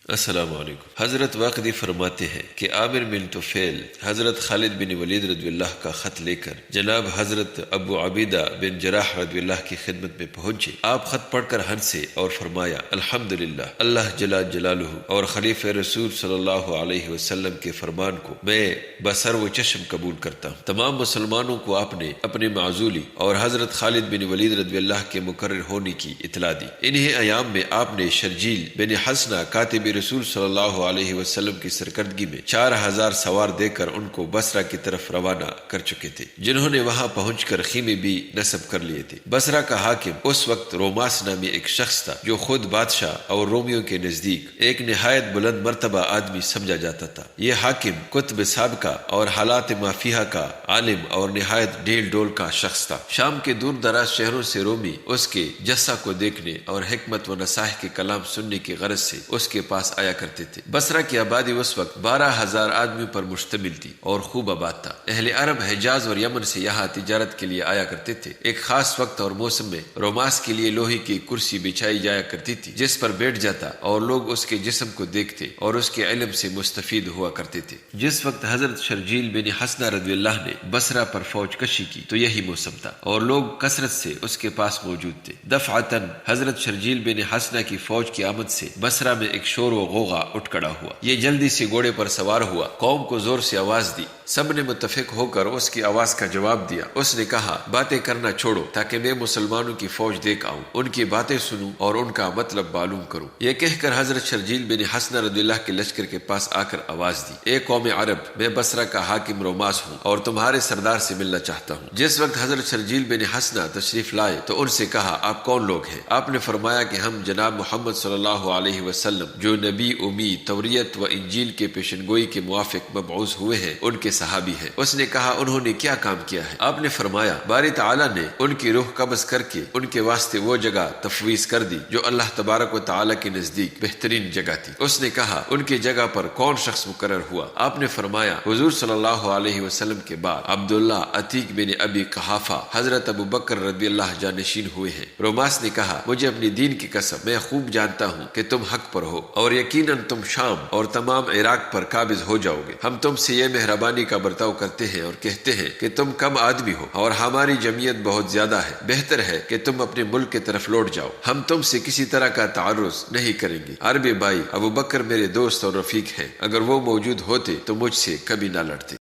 السلام علیکم۔ حضرت واقدی فرماتے ہیں کہ عامر بن طفیل حضرت خالد بن ولید رضی اللہ کا خط لے کر جناب حضرت ابو عبیدہ بن جراح رضی اللہ کی خدمت میں پہنچے۔ آپ خط پڑھ کر ہنسے اور فرمایا الحمدللہ، اللہ جل جلالہ اور خلیفہ رسول صلی اللہ علیہ وسلم کے فرمان کو میں بسر و چشم قبول کرتا ہوں۔ تمام مسلمانوں کو آپ نے اپنی معزولی اور حضرت خالد بن ولید رضی اللہ کے مقرر ہونے کی اطلاع دی۔ انہی ایام میں آپ نے شرجیل بن حسنہ کاتب رسول صلی اللہ علیہ وسلم کی سرکردگی میں 4000 سوار دے کر ان کو بصرہ کی طرف روانہ کر چکے تھے، جنہوں نے وہاں پہنچ کر خیمے بھی نصب کر لیے تھے۔ بصرہ کا حاکم اس وقت روماس نامی ایک شخص تھا جو خود بادشاہ اور رومیوں کے نزدیک ایک نہایت بلند مرتبہ آدمی سمجھا جاتا تھا۔ یہ حاکم قطب سابقہ اور حالات مافیہ کا عالم اور نہایت ڈھیل ڈول کا شخص تھا۔ شام کے دور دراز شہروں سے رومی اس کے جسہ کو دیکھنے اور حکمت و نصاح کے کلام سننے کی غرض سے اس کے پاس آیا کرتے تھے۔ بصرہ کی آبادی اس وقت 12000 آدمیوں پر مشتمل تھی اور خوب آباد تھا۔ اہل عرب حجاز اور یمن سے یہاں تجارت کے لیے آیا کرتے تھے۔ ایک خاص وقت اور موسم میں روماس کے لیے لوہے کی کرسی بچھائی جایا کرتی تھی جس پر بیٹھ جاتا اور لوگ اس کے جسم کو دیکھتے اور اس کے علم سے مستفید ہوا کرتے تھے۔ جس وقت حضرت شرجیل بن حسنہ رضی اللہ نے بصرہ پر فوج کشی کی تو یہی موسم تھا اور لوگ کثرت سے اس کے پاس موجود تھے۔ دفعتاً حضرت شرجیل بن حسنہ کی فوج کی آمد سے بصرہ میں ایک شور و غوغا اٹھ کھڑا ہوا۔ یہ جلدی سے گھوڑے پر سوار ہوا، قوم کو زور سے آواز دی۔ سب نے متفق ہو کر اس کی آواز کا جواب دیا۔ اس نے کہا باتیں کرنا چھوڑو تاکہ میں مسلمانوں کی فوج دیکھ آؤں، ان کی باتیں سنوں اور ان کا مطلب معلوم کروں۔ یہ کہہ کر حضرت شرجیل بن حسنہ رضی اللہ کے لشکر کے پاس آ کر آواز دی، اے قوم عرب، میں بصرہ کا حاکم روماس ہوں اور تمہارے سردار سے ملنا چاہتا ہوں۔ جس وقت حضرت شرجیل بن حسنہ تشریف لائے تو ان سے کہا آپ کون لوگ ہیں؟ آپ نے فرمایا کہ ہم جناب محمد صلی اللہ علیہ وسلم جو نبی امی توریت و انجیل کے پیشنگوئی کے موافق مبعوث ہوئے ہیں ان کے صحابی ہیں۔ اس نے کہا انہوں نے کیا کام کیا ہے؟ آپ نے فرمایا باری تعالیٰ نے ان کی روح قبض کر کے ان کے واسطے وہ جگہ تفویض کر دی جو اللہ تبارک و تعالیٰ کے نزدیک بہترین جگہ تھی۔ اس نے کہا ان کی جگہ پر کون شخص مقرر ہوا؟ آپ نے فرمایا حضور صلی اللہ علیہ وسلم کے بعد عبداللہ عتیق بن ابی قحافہ حضرت ابو بکر رضی اللہ جانشین ہوئے ہیں۔ روماس نے کہا مجھے اپنی دین کی قسم میں خوب جانتا ہوں کہ تم حق پر ہو اور یقیناً تم شام اور تمام عراق پر قابض ہو جاؤ گے۔ ہم تم سے یہ مہربانی کا برتاؤ کرتے ہیں اور کہتے ہیں کہ تم کم آدمی ہو اور ہماری جمعیت بہت زیادہ ہے، بہتر ہے کہ تم اپنے ملک کی طرف لوٹ جاؤ، ہم تم سے کسی طرح کا تعرض نہیں کریں گے۔ عربی بھائی ابو بکر میرے دوست اور رفیق ہیں، اگر وہ موجود ہوتے تو مجھ سے کبھی نہ لڑتے۔